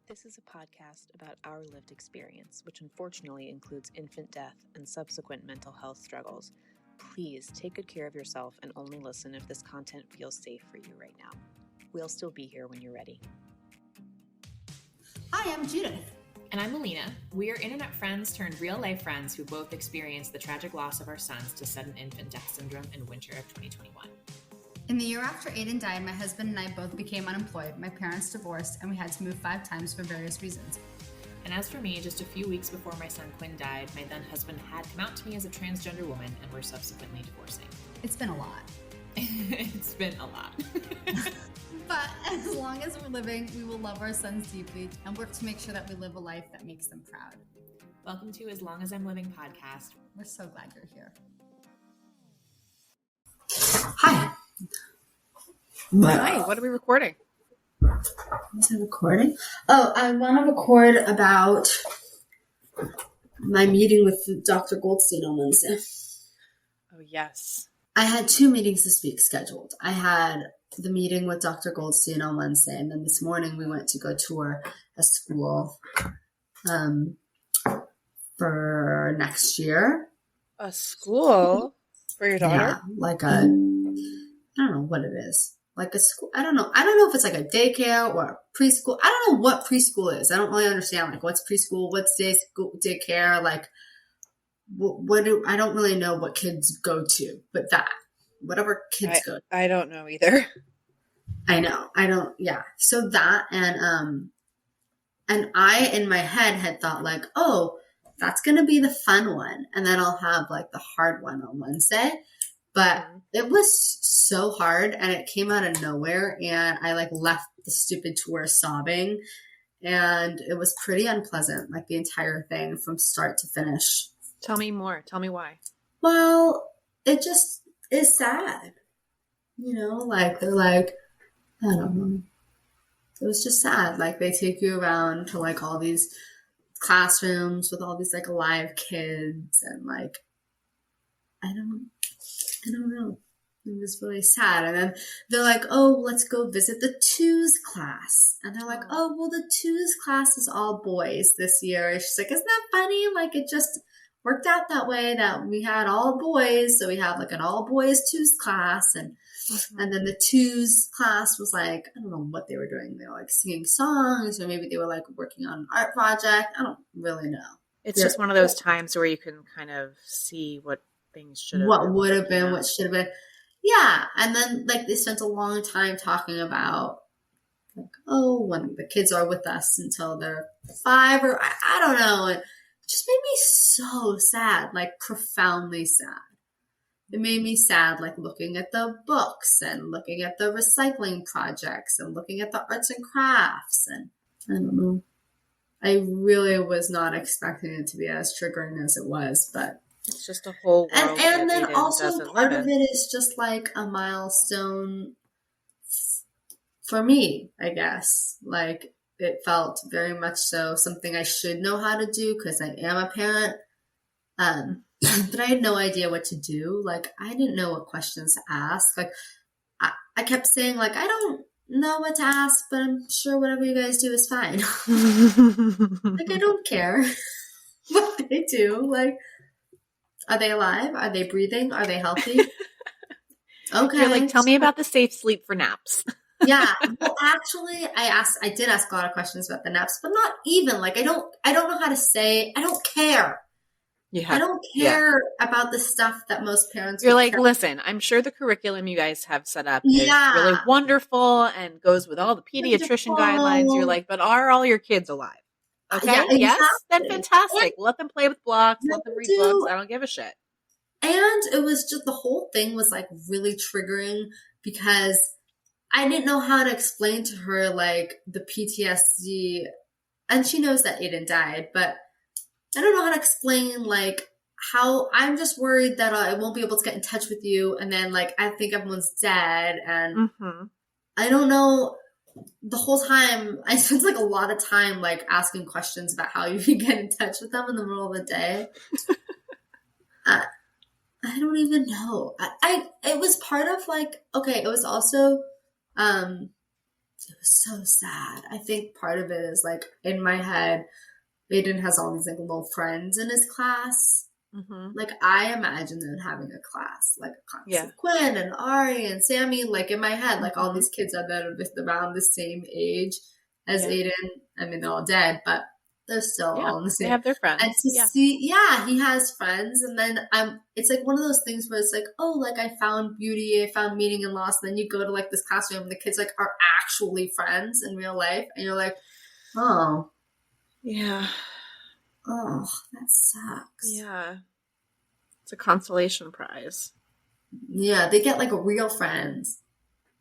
This is a podcast about our lived experience, which unfortunately includes infant death and subsequent mental health struggles. Please take good care of yourself and only listen if this content feels safe for you right now. We'll still be here when you're ready. Hi, I'm Judith. And I'm Alina. We are internet friends turned real-life friends who both experienced the tragic loss of our sons to sudden infant death syndrome in winter of 2021. In the year after Aiden died, my husband and I both became unemployed. My parents divorced, and we had to move 5 times for various reasons. And as for me, just a few weeks before my son Quinn died, my then husband had come out to me as a transgender woman and were subsequently divorcing. It's been a lot. It's been a lot. But as long as we're living, we will love our sons deeply and work to make sure that we live a life that makes them proud. Welcome to As Long As I'm Living podcast. We're so glad you're here. Hi. Hi, what are we recording? Is it recording? Oh, I want to record about my meeting with Dr. Goldstein on Wednesday. Oh, yes. I had 2 meetings this week scheduled. I had the meeting with Dr. Goldstein on Wednesday, and then this morning we went to go tour a school for next year. A school for your daughter? Yeah, like I don't know what it is. Like a school. I don't know if it's like a daycare or a preschool. I don't know what preschool is. I don't really understand. Like, what's preschool? What's daycare? Like, I don't really know what kids go to, but whatever kids go to. I don't know either. I know. I don't. Yeah. So that, and I in my head had thought like, oh, that's going to be the fun one. And then I'll have like the hard one on Wednesday. But it was so hard and it came out of nowhere. And I like left the stupid tour sobbing, and it was pretty unpleasant, like the entire thing from start to finish. Tell me more. Tell me why. Well, it just is sad. You know, like they're like, I don't know. It was just sad. Like they take you around to like all these classrooms with all these like live kids, and like, I don't know. It was really sad. And then they're like, oh, let's go visit the twos class. And they're like, oh, well, the twos class is all boys this year. And she's like, isn't that funny? Like, it just worked out that way that we had all boys. So we have like an all boys twos class. And then the twos class was like, I don't know what they were doing. They were like singing songs, or maybe they were like working on an art project. I don't really know. It's just one of those times where you can kind of see what things should have been. What would have been, what should have been. Yeah. And then like they spent a long time talking about like, oh, when the kids are with us until they're 5, or I don't know. And it just made me so sad, like profoundly sad. It made me sad, like looking at the books and looking at the recycling projects and looking at the arts and crafts. And I don't know. I really was not expecting it to be as triggering as it was, but it's just a whole world. And then also part of it is just like a milestone for me, I guess. Like it felt very much so something I should know how to do because I am a parent. But I had no idea what to do. Like I didn't know what questions to ask. Like I kept saying like, I don't know what to ask, but I'm sure whatever you guys do is fine. Like I don't care what they do. Like, are they alive? Are they breathing? Are they healthy? Okay. You're like, tell me about the safe sleep for naps. Yeah. Well, actually, I did ask a lot of questions about the naps, but not even like, I don't know how to say, I don't care. I don't care about the stuff that most parents You're like, listen, I'm sure the curriculum you guys have set up is really wonderful and goes with all the pediatrician guidelines. You're like, but are all your kids alive? Okay. Yeah, exactly. Yes. Then fantastic. Let them play with blocks. Let them read books. I don't give a shit. And it was just, the whole thing was like really triggering because I didn't know how to explain to her like the PTSD, and she knows that Aiden died, but I don't know how to explain like how I'm just worried that I won't be able to get in touch with you. And then like, I think everyone's dead. And I don't know. The whole time I spent like a lot of time like asking questions about how you can get in touch with them in the middle of the day. I don't even know. It was part of like, okay, it was also it was so sad. I think part of it is like in my head, Aiden has all these like little friends in his class. Mm-hmm. Like I imagine them having a class, like a class of Quinn and Ari and Sammy. Like in my head, like all these kids that are around the same age as Aiden. I mean, they're all dead, but they're still all in the same. They have their friends. And to see, he has friends. And then it's like one of those things where it's like, oh, like I found beauty, I found meaning and loss. And then you go to like this classroom and the kids like are actually friends in real life. And you're like, oh. Yeah. Oh, that sucks. Yeah. It's a consolation prize. Yeah, they get like real friends.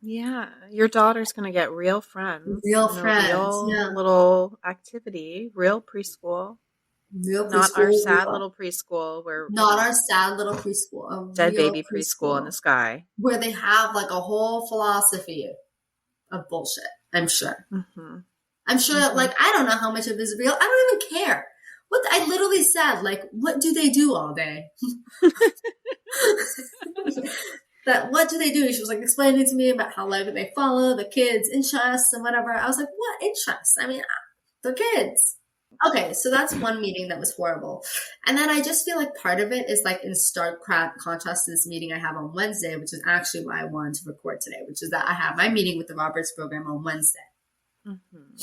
Yeah, your daughter's going to get real friends. Real friends, real little activity, real preschool. Not our sad little preschool where... Not our sad little preschool. Dead baby preschool in the sky. Where they have like a whole philosophy of bullshit, I'm sure. Mm-hmm. I'm sure, like, I don't know how much of this is real. I don't even care. What I literally said, like, what do they do all day? What do they do? She was like explaining to me about how like they follow the kids' interests and whatever. I was like, what interests? I mean, the kids. Okay, so that's one meeting that was horrible. And then I just feel like part of it is like in stark contrast to this meeting I have on Wednesday, which is actually why I wanted to record today, which is that I have my meeting with the Roberts program on Wednesday. Mm-hmm.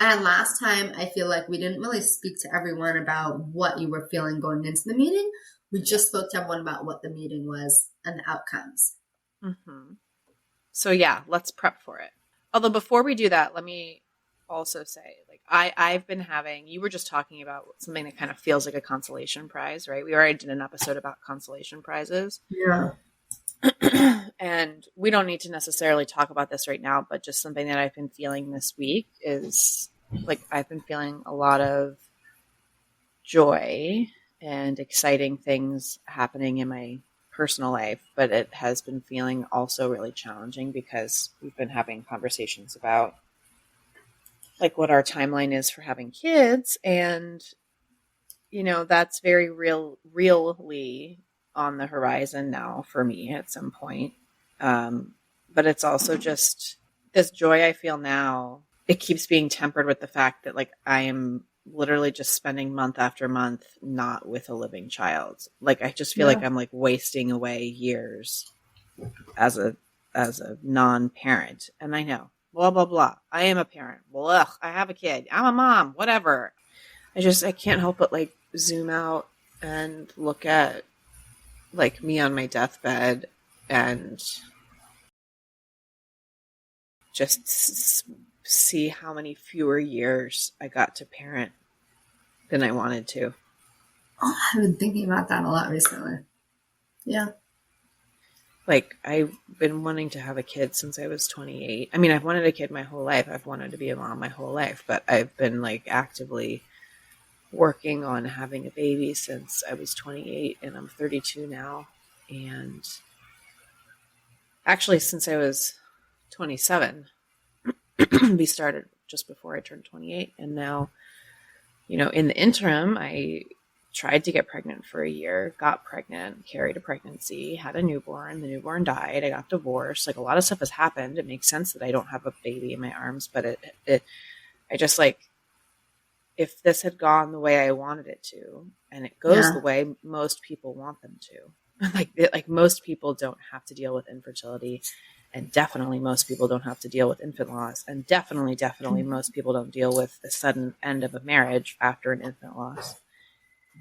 And last time, I feel like we didn't really speak to everyone about what you were feeling going into the meeting. We just spoke to everyone about what the meeting was and the outcomes. Mm-hmm. So yeah, let's prep for it. Although before we do that, let me also say, like, I've been having, you were just talking about something that kind of feels like a consolation prize, right? We already did an episode about consolation prizes. Yeah. And we don't need to necessarily talk about this right now, but just something that I've been feeling this week is like, I've been feeling a lot of joy and exciting things happening in my personal life, but it has been feeling also really challenging because we've been having conversations about like what our timeline is for having kids. And, you know, that's very really on the horizon now for me at some point. But it's also just this joy I feel now. It keeps being tempered with the fact that like I am literally just spending month after month not with a living child. Like I just feel like I'm like wasting away years as a non-parent. And I know, blah blah blah. I am a parent. Well, I have a kid. I'm a mom. Whatever. I can't help but like zoom out and look at like me on my deathbed and just see how many fewer years I got to parent than I wanted to. Oh, I've been thinking about that a lot recently. Yeah. Like, I've been wanting to have a kid since I was 28. I mean, I've wanted a kid my whole life. I've wanted to be a mom my whole life, but I've been like actively working on having a baby since I was 28 and I'm 32 now. And actually, since I was 27, we started just before I turned 28. And now, you know, in the interim, I tried to get pregnant for a year, got pregnant, carried a pregnancy, had a newborn. The newborn died. I got divorced. Like a lot of stuff has happened. It makes sense that I don't have a baby in my arms, but I just like, if this had gone the way I wanted it to, and it goes the way most people want them to, like most people don't have to deal with infertility, and definitely most people don't have to deal with infant loss, and definitely most people don't deal with the sudden end of a marriage after an infant loss.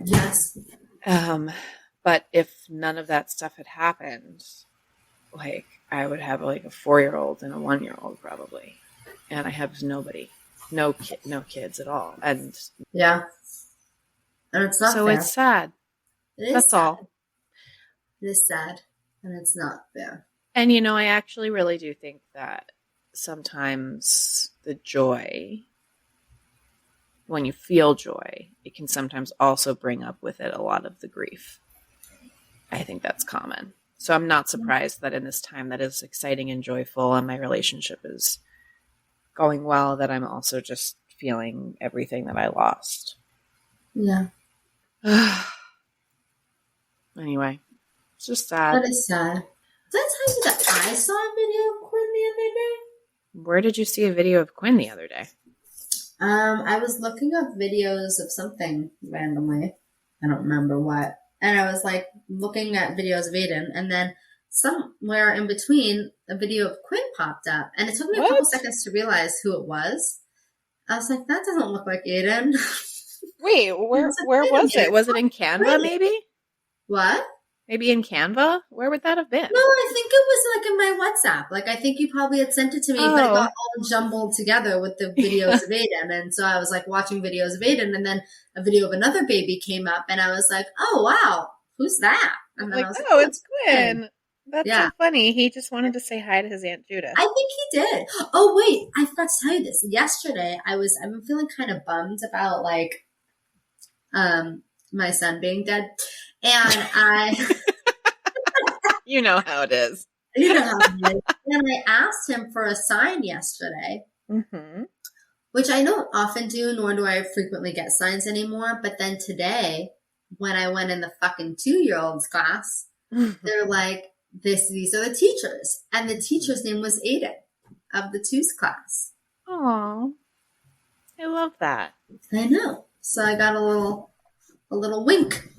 Yes. But if none of that stuff had happened, like I would have like a 4-year-old and a 1-year-old probably, and I have nobody. No kids at all. And yeah. And it's not so fair. It's sad. That's sad. All. It is sad. And it's not fair. And you know, I actually really do think that sometimes the joy, when you feel joy, it can sometimes also bring up with it a lot of the grief. I think that's common. So I'm not surprised that in this time that is exciting and joyful and my relationship is going well, that I'm also just feeling everything that I lost. Yeah. Anyway, it's just sad. That is sad. Did I tell you that I saw a video of Quinn the other day? Where did you see a video of Quinn the other day? I was looking up videos of something randomly. I don't remember what. And I was like looking at videos of Aiden, and then somewhere in between a video of Quinn popped up, and it took me a couple seconds to realize who it was. I was like, that doesn't look like Aiden. Wait, where was it? Was it in Canva maybe? What? Maybe in Canva? Where would that have been? No, I think it was like in my WhatsApp. Like, I think you probably had sent it to me, but it got all jumbled together with the videos of Aiden. And so I was like watching videos of Aiden, and then a video of another baby came up, and I was like, oh, wow, who's that? And then like, I was like, oh, it's Quinn. That's so funny. He just wanted to say hi to his Aunt Judith. I think he did. Oh, wait, I forgot to tell you this. Yesterday, I've been feeling kind of bummed about, like, my son being dead. And You know how it is. You know how it is. And I asked him for a sign yesterday, which I don't often do, nor do I frequently get signs anymore. But then today, when I went in the fucking 2-year-olds class, they're like, these are the teachers. And the teacher's name was Aiden of the 2s class. Aw. I love that. I know. So I got a little wink.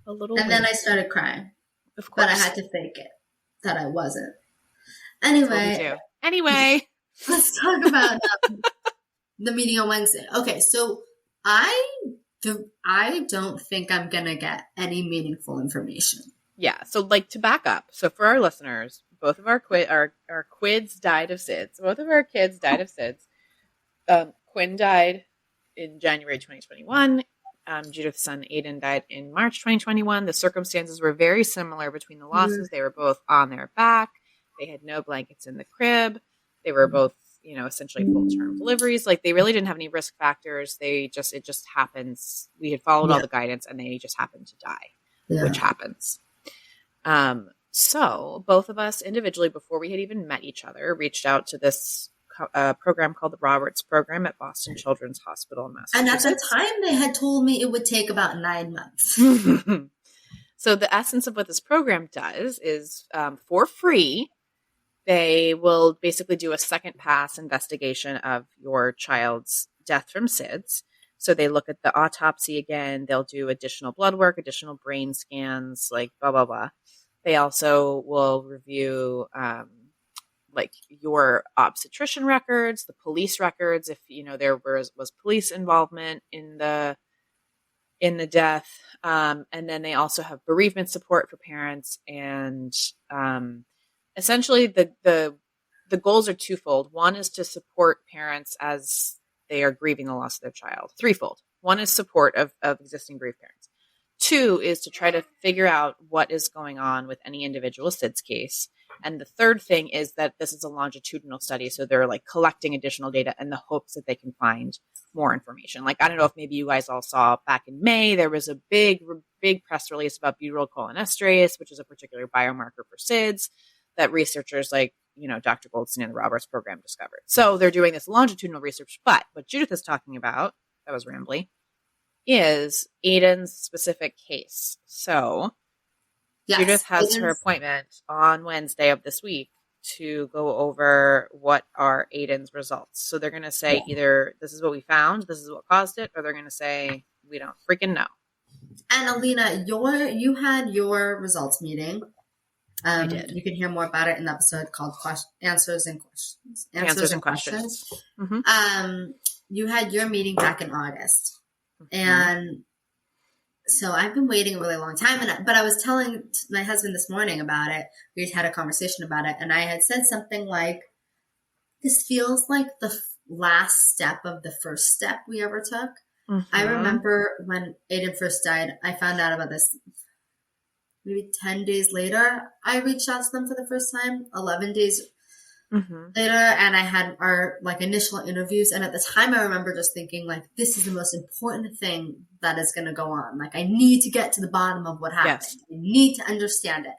A little and wink. Then I started crying. Of course. But I had to fake it that I wasn't. Anyway, let's talk about the meeting on Wednesday. Okay, so I don't think I'm gonna get any meaningful information. Yeah, so like to back up. So for our listeners, both of our quids died of SIDS. Both of our kids died of SIDS. Quinn died in January 2021. Judith's son Aiden died in March 2021. The circumstances were very similar between the losses. They were both on their back. They had no blankets in the crib. They were both, essentially full-term deliveries. Like they really didn't have any risk factors. It just happens. We had followed all the guidance, and they just happened to die, which happens. So both of us individually, before we had even met each other, reached out to this program called the Roberts Program at Boston Children's Hospital in Massachusetts. And at the time, they had told me it would take about 9 months. So the essence of what this program does is, for free, they will basically do a second pass investigation of your child's death from SIDS. So they look at the autopsy again. They'll do additional blood work, additional brain scans, like blah, blah, blah. They also will review like your obstetrician records, the police records, if there was police involvement in the death, and then they also have bereavement support for parents, and essentially the goals are twofold. One is to support parents as they are grieving the loss of their child. Threefold. One is support of existing grieved parents. 2 is to try to figure out what is going on with any individual SIDS case. And the third thing is that this is a longitudinal study. So they're like collecting additional data in the hopes that they can find more information. Like, I don't know if maybe you guys all saw back in May, there was a big press release about butyrylcholinesterase, which is a particular biomarker for SIDS that researchers like, Dr. Goldstein and the Roberts Program discovered. So they're doing this longitudinal research. But what Judith is talking about, that was rambly, is Aiden's specific case. So Judith has her appointment on Wednesday of this week to go over what are Aiden's results. So they're going to say either this is what we found, this is what caused it, or they're going to say we don't freaking know. And Alina, you had your results meeting. I did. You can hear more about it in the episode called Answers and Questions. Answers and Questions. Mm-hmm. You had your meeting back in August. And so I've been waiting a really long time. But I was telling my husband this morning about it. We had a conversation about it. And I had said something like, this feels like the last step of the first step we ever took. Mm-hmm. I remember when Aiden first died, I found out about this maybe 10 days later. I reached out to them for the first time, 11 days later. And I had our initial interviews. And at the time, I remember just thinking this is the most important thing that is going to go on. I need to get to the bottom of what happened. Yes. I need to understand it.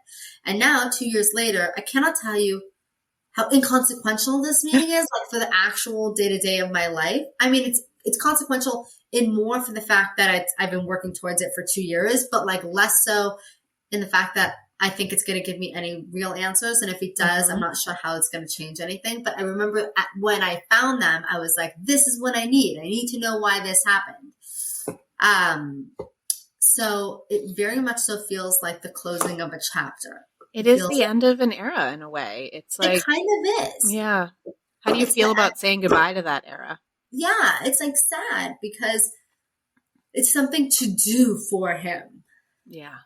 And now 2 years later, I cannot tell you how inconsequential this meeting is, for the actual day-to-day of my life. I mean, it's consequential in more for the fact that I've been working towards it for 2 years, but less so in the fact that I think it's going to give me any real answers. And if it does, I'm not sure how it's going to change anything. But I remember when I found them, I was like, this is what I need. I need to know why this happened. So it very much so feels like the closing of a chapter. It is the end of an era in a way. It's like, it kind of is. Yeah. How do you feel about saying goodbye to that era? Yeah, it's like sad because it's something to do for him. Yeah.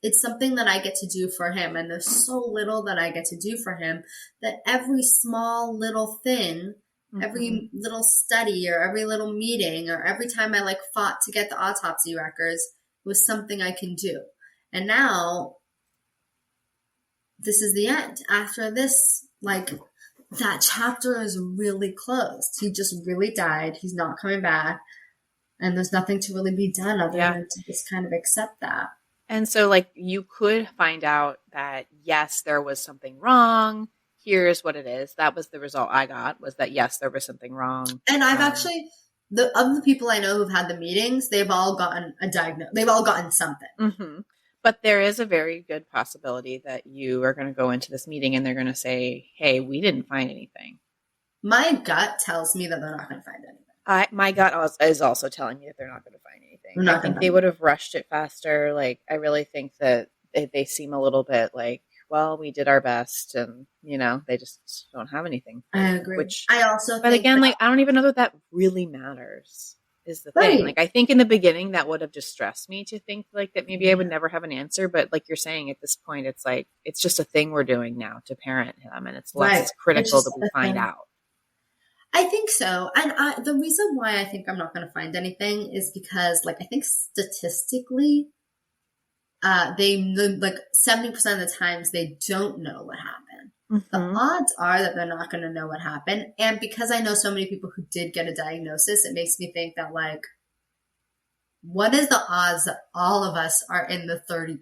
It's something that I get to do for him. And there's so little that I get to do for him that every small little thing, every little study or every little meeting or every time I like fought to get the autopsy records was something I can do. And now this is the end. After this, like that chapter is really closed. He just really died. He's not coming back. And there's nothing to really be done other than to just kind of accept that. And so, like, you could find out that, yes, there was something wrong. Here's what it is. That was the result I got, was that, yes, there was something wrong. And I've actually, of the people I know who've had the meetings, they've all gotten a diagnosis. They've all gotten something. Mm-hmm. But there is a very good possibility that you are going to go into this meeting and they're going to say, hey, we didn't find anything. My gut tells me that they're not going to find anything. My gut is also telling me that they're not going to find anything. I think they would have rushed it faster. Like, I really think that they seem a little bit like, well, we did our best, and they just don't have anything. I agree. But again, like, I don't even know that really matters. Is the thing. Like, I think in the beginning that would have distressed me to think like that maybe I would never have an answer. But like you're saying, at this point, it's like it's just a thing we're doing now to parent him, and it's less critical that we find out. I think so. And the reason why I think I'm not going to find anything is because, like, I think statistically, like 70% of the times they don't know what happened. The odds are that they're not going to know what happened. And because I know so many people who did get a diagnosis, it makes me think that, like, what is the odds that all of us are in the 30%?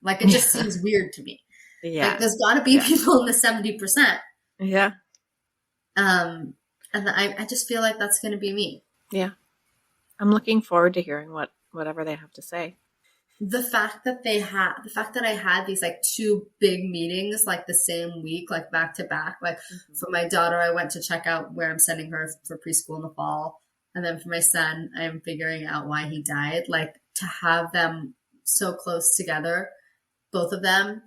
Like, it just seems weird to me. Yeah. Like, there's got to be people in the 70%. Yeah. And I just feel like that's going to be me. Yeah. I'm looking forward to hearing whatever they have to say. The fact that I had these like two big meetings like the same week, like back to back, like for my daughter, I went to check out where I'm sending her for preschool in the fall. And then for my son, I'm figuring out why he died. Like, to have them so close together, both of them.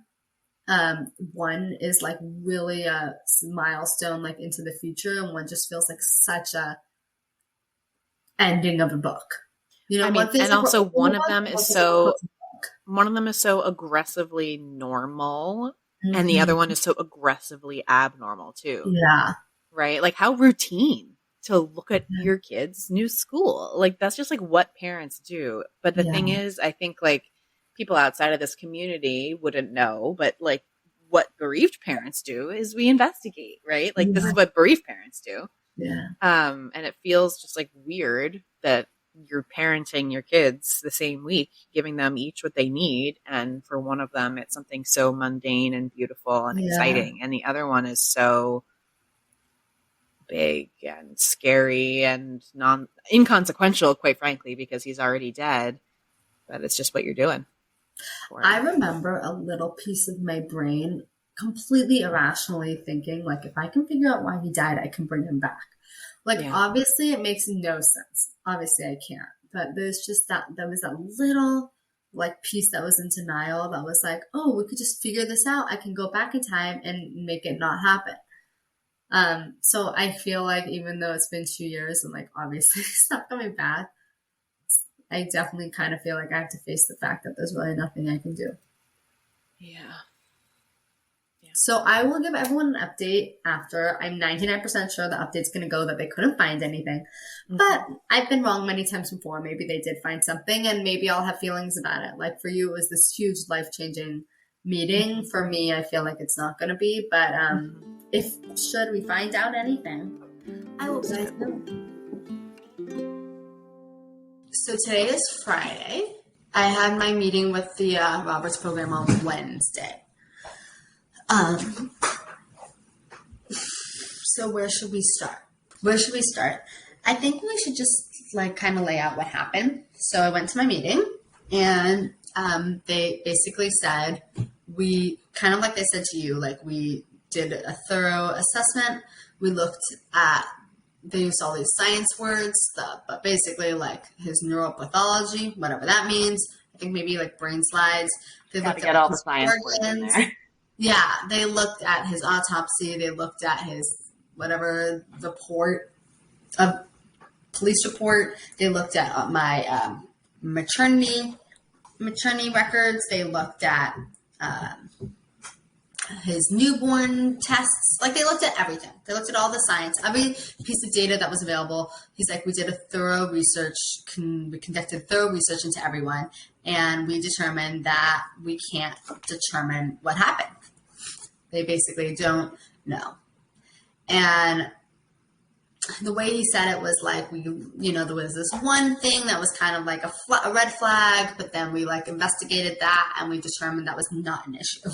One is like really a milestone, like into the future, and one just feels like such a ending of a book. And also one of them is so aggressively normal, and the other one is so aggressively abnormal too. Yeah, right. Like, how routine to look at your kid's new school. Like, that's just like what parents do. But the thing is, I think like people outside of this community wouldn't know, but like what bereaved parents do is we investigate, right? Like this is what bereaved parents do. Yeah. And it feels just like weird that you're parenting your kids the same week, giving them each what they need. And for one of them, it's something so mundane and beautiful and exciting. And the other one is so big and scary and inconsequential, quite frankly, because he's already dead. But it's just what you're doing. I remember a little piece of my brain completely irrationally thinking, like, if I can figure out why he died, I can bring him back. Like, obviously, it makes no sense. Obviously, I can't. But there's just there was that little, like, piece that was in denial that was like, oh, we could just figure this out. I can go back in time and make it not happen. So I feel like even though it's been 2 years and, like, obviously he's not coming back, I definitely kind of feel like I have to face the fact that there's really nothing I can do. Yeah. So I will give everyone an update after. I'm 99% sure the update's going to go that they couldn't find anything. But I've been wrong many times before. Maybe they did find something, and maybe I'll have feelings about it. Like, for you, it was this huge life-changing meeting. For me, I feel like it's not going to be. But should we find out anything, I will let you know. So today is Friday. I had my meeting with the Roberts program on Wednesday. So where should we start? I think we should just like kind of lay out what happened. So I went to my meeting and they basically said, we kind of like I said to you, like we did a thorough assessment. We looked at, they used all these science words, but basically like his neuropathology, whatever that means. I think maybe like brain slides. They looked at all the science words in there. Yeah, they looked at his autopsy. They looked at his whatever report, police report. They looked at my maternity records. They looked at his newborn tests. Like, they looked at everything. They looked at all the science, every piece of data that was available. He's like, we did a thorough research. We conducted thorough research into everyone, and we determined that we can't determine what happened. They basically don't know. And the way he said it was like, there was this one thing that was kind of like a red flag, but then we like investigated that and we determined that was not an issue.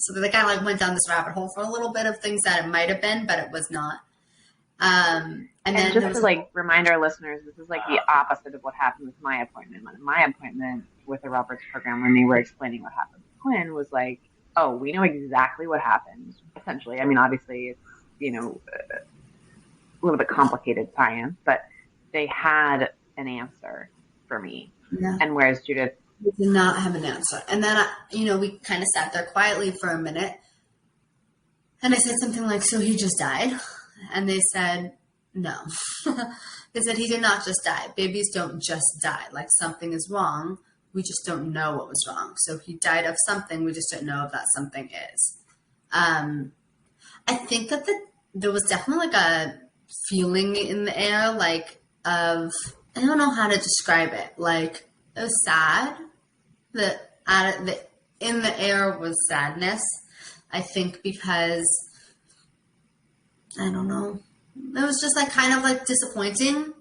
So they kind of like went down this rabbit hole for a little bit of things that it might have been, but it was not. And then just to like remind our listeners, this is like the opposite of what happened with my appointment. My appointment with the Roberts program, when they were explaining what happened with Quinn, was like, oh, we know exactly what happened, essentially. I mean, obviously it's, a little bit complicated science, but they had an answer for me. Yeah. And whereas Judith did not have an answer. And then, we kind of sat there quietly for a minute. And I said something like, so he just died? And they said, no. They said, he did not just die. Babies don't just die. Like, something is wrong. We just don't know what was wrong. So he died of something. We just don't know if that something is. I think that there was definitely like a feeling in the air, like of, I don't know how to describe it. Like, it was sad. In the air was sadness, I think, because, I don't know, it was just like kind of like disappointing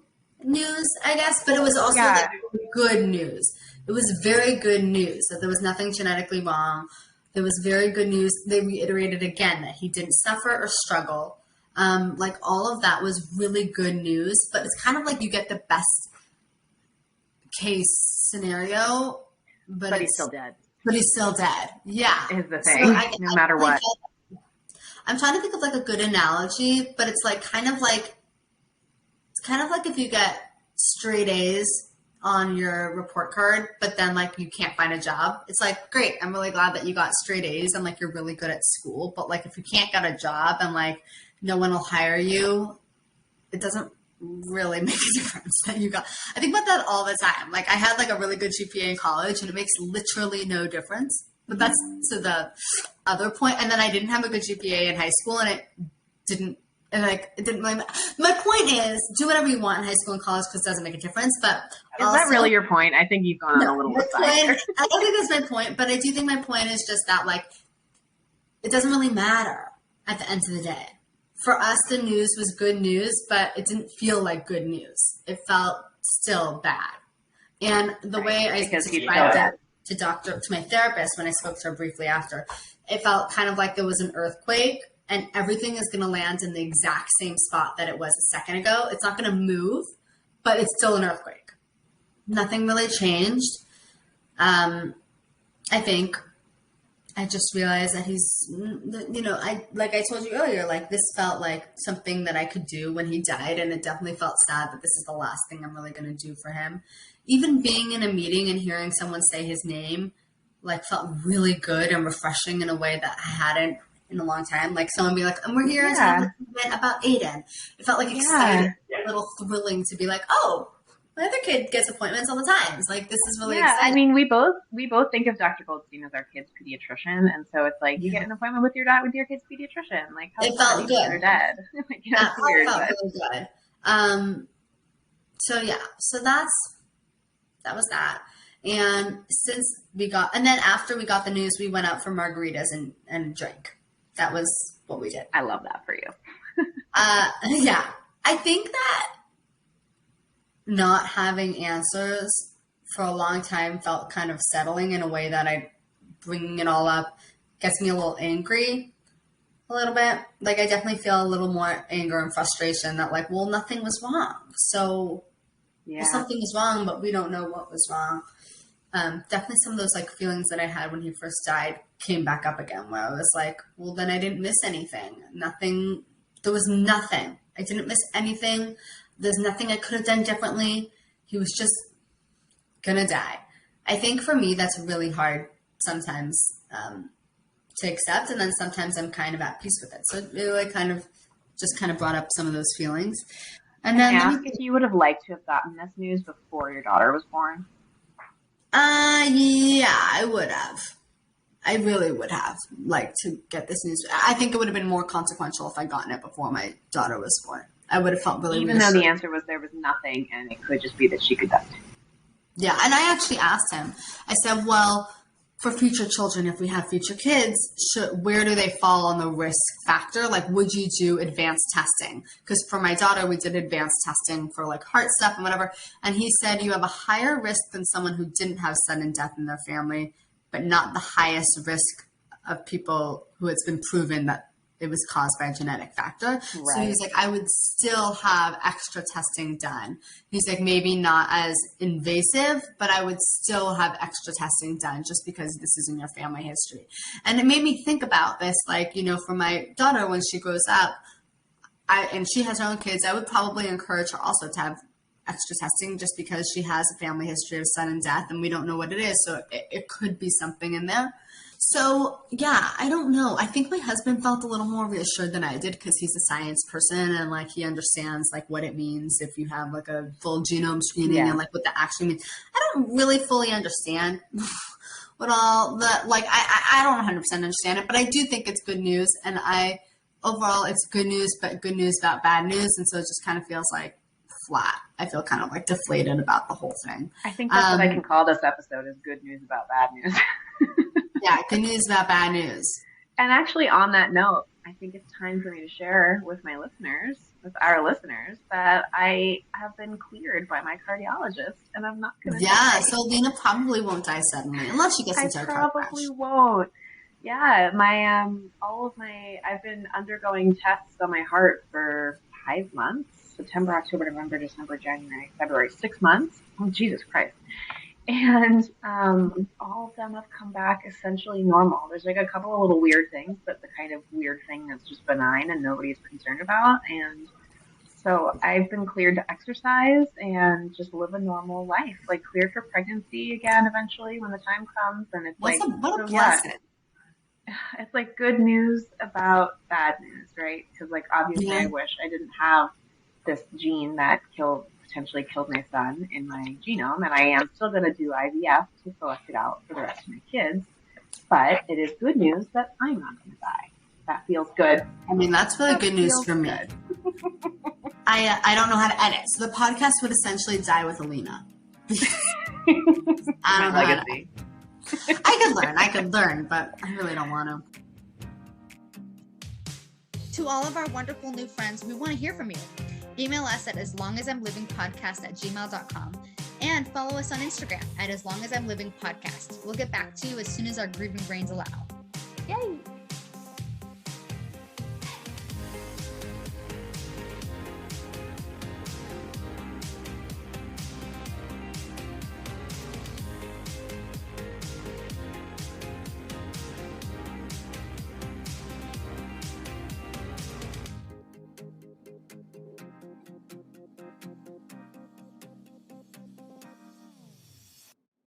news, I guess, but it was also like good news. It was very good news that there was nothing genetically wrong. There was very good news. They reiterated again that he didn't suffer or struggle. Like, all of that was really good news, but it's kind of like you get the best case scenario, but he's still dead. But he's still dead. Yeah. Is the thing, so no matter what. I'm trying to think of like a good analogy, but it's like kind of like if you get straight A's on your report card, but then like you can't find a job. It's like, great, I'm really glad that you got straight A's and like you're really good at school, but like if you can't get a job and like no one will hire you, it doesn't really make a difference that you got. I think about that all the time. Like, I had like a really good GPA in college and it makes literally no difference. But that's to the other point. And then I didn't have a good GPA in high school and it didn't really matter. My point is, do whatever you want in high school and college because it doesn't make a difference. But is that really your point? I think you've gone on a little bit side. I don't think that's my point, but I do think my point is just that, like, it doesn't really matter at the end of the day. For us, the news was good news, but it didn't feel like good news. It felt still bad. And the way I described it to my therapist when I spoke to her briefly after, it felt kind of like there was an earthquake and everything is going to land in the exact same spot that it was a second ago. It's not going to move, but it's still an earthquake. Nothing really changed. I think I just realized that he's, like I told you earlier, like, this felt like something that I could do when he died. And it definitely felt sad that this is the last thing I'm really going to do for him. Even being in a meeting and hearing someone say his name, like, felt really good and refreshing in a way that I hadn't in a long time. Like, someone be like, and we're here to talk about Aiden. It felt like exciting, a little thrilling to be like, oh, my other kid gets appointments all the time. It's like, this is really exciting. I mean, we both think of Dr. Goldstein as our kid's pediatrician, and so it's like you get an appointment with your kid's pediatrician. Like, how it felt good. They're dead. Like, that weird, felt really good. So that was that. And then after we got the news, we went out for margaritas and drank. That was what we did. I love that for you. Yeah, I think that not having answers for a long time felt kind of settling in a way that bringing it all up gets me a little angry a little bit. Like, I definitely feel a little more anger and frustration that, like, well, nothing was wrong. So something was wrong, but we don't know what was wrong. definitely some of those like feelings that I had when he first died came back up again, where I was like, well, then I didn't miss anything. Nothing. There was nothing. I didn't miss anything. There's nothing I could have done differently. He was just gonna die. I think for me, that's really hard sometimes to accept, and then sometimes I'm kind of at peace with it. So it really kind of brought up some of those feelings. And then ask if you would have liked to have gotten this news before your daughter was born. Yeah, I would have. I really would have liked to get this news. I think it would have been more consequential if I'd gotten it before my daughter was born. I would have felt really Even though the answer was there was nothing, and it could just be that she could die. Yeah, and I actually asked him. I said, well, for future children, if we have future kids, where do they fall on the risk factor? Like, would you do advanced testing? Because for my daughter, we did advanced testing for like heart stuff and whatever. And he said you have a higher risk than someone who didn't have sudden death in their family, but not the highest risk of people who it's been proven that it was caused by a genetic factor. Right. So he's like, I would still have extra testing done. He's like, maybe not as invasive, but I would still have extra testing done just because this is in your family history. And it made me think about this, like, you know, for my daughter, when she grows up, and she has her own kids, I would probably encourage her also to have extra testing just because she has a family history of sudden death and we don't know what it is. So it could be something in there. So, yeah, I don't know. I think my husband felt a little more reassured than I did because he's a science person and, like, he understands, like, what it means if you have, like, a full genome screening and, like, what that actually means. I don't really fully understand what all the, like, I don't 100% understand it, but I do think it's good news. And overall, it's good news, but good news about bad news. And so it just kind of feels like flat. I feel kind of, like, deflated about the whole thing. I think that's what I can call this episode is good news about bad news. Yeah, good news about bad news. And actually, on that note, I think it's time for me to share with our listeners, that I have been cleared by my cardiologist, and I'm not going to die. So Alina probably won't die suddenly, unless she gets into a car crash. I probably won't. Yeah, I've been undergoing tests on my heart for 5 months, September, October, November, December, January, February, 6 months. Oh, Jesus Christ. And all of them have come back essentially normal. There's like a couple of little weird things, but the kind of weird thing that's just benign and nobody's concerned about. And so I've been cleared to exercise and just live a normal life, like cleared for pregnancy again eventually when the time comes. And it's what a blessing. It's like good news about bad news, right? Because like obviously I wish I didn't have this gene that potentially killed my son in my genome, and I am still going to do IVF to select it out for the rest of my kids. But it is good news that I'm not going to die. That feels good. I mean, that's really good news for me. I don't know how to edit, so the podcast would essentially die with Alina. I don't know. Legacy. I could learn, but I really don't want to. To all of our wonderful new friends, we want to hear from you. Email us at aslongasimlivingpodcast@gmail.com and follow us on Instagram at aslongasimlivingpodcast. We'll get back to you as soon as our grieving brains allow.